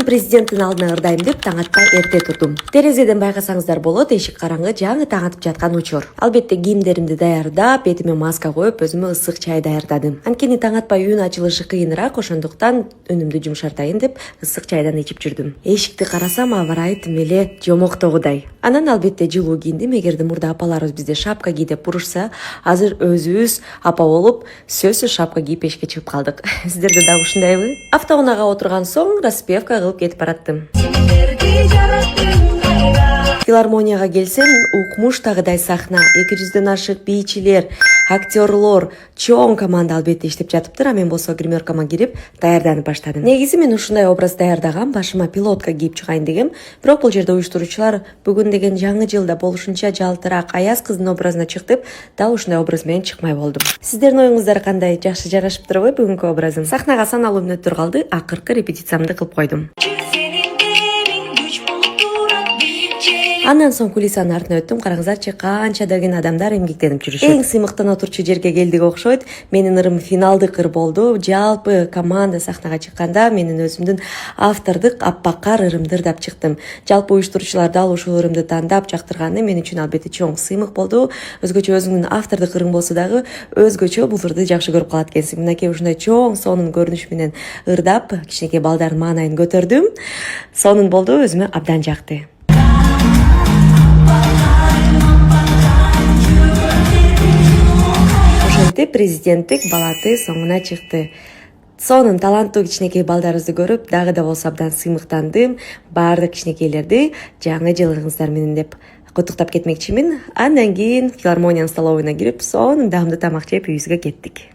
президенттин алдына ырдайм деп таң атпай эрте турдум. Терезеден байкасаңыздар болот, эшик караңгы, жаңы таң атып жаткан учур. Албетте кийимдеримди даярдап, бетиме маска коюп, өзүмө ысык чай даярдадым. Анткени таң атпай үн ачылышы кыйыныраак, ошондуктан үнүмдү жумшартайын деп ысык чайдан ичип жүрдүм. Эшикти карасам, аба ырайы тим эле жомоктогудай. Анан албетте жылуу кийиндим. Эгерде мурда апаларыбыз бизде шапка ки деп бурушса, азыр өзүбүз апа болуп, сөзсүз шапка кийип эшикке чыгып калдык. Сиздерде дагы ушундайбы? Автоунаага отурган соң распевка кылып кетип бараттым. Филармонияга келсем, укмуштагыдай сахна, 200дөн ашык бийчилер, актерлор, чоң команда албетте иштеп жатыптыр, а мен болсо гримеркама кирип даярданып баштадым. Негизи мен ушундай образ даярдагам, башыма пилотка кийип чыгайын дегем, бирок бул жерде уюштуруучулар бүгүн деген жаңы жылда болушунча жалтыраак аяз кыздын образына чык деп, дал ушундай образ менен чыкмай болдум. Сиздердин оюңуздар кандай? Жакшы жарашып турбайбы бүгүнкү образым? Сахнага саналуу мүнөттөр калды, акыркы репетициямды кылып койдум. Андан соң кулисанын артына өттүм. Караңыздарчы, канча деген адамдар эмгектенип жүрүшөт. Эң сыймыктан отурчу жерге келдик окшойт. Менин ырым финалдык ыр болду. Жалпы команда сахнага чыкканда менин өзүмдүн автордук аппак кар ырымды ырдап чыктым. Жалпы уюштуруучулар дал ушул ырымды тандап жактырганы мен үчүн албетте чоң сыймык болду. Өзгөчө өзүңдүн автордук ырың болсо дагы өзгөчө бул ырды жакшы көрүп калат экенсиң. Мынакей ушундай чоң сонун көрүнүш менен ырдап, кичинекей балдардын маанайын көтөрдүм. Сонун болду, өзүмө абдан жакты. Президенттик балаты соңуна чыкты. Сонун таланттуу кичинекей балдарыбызды көрүп, дагы да болсо абдан сыймыктандым. Баардык кичинекейлерди жаңы жылыңыздар менен деп куттуктап кетмекчимин. Андан кийин филармониянын столовойуна кирип, сонун даамдуу тамак жеп үйүбүзгө кеттик.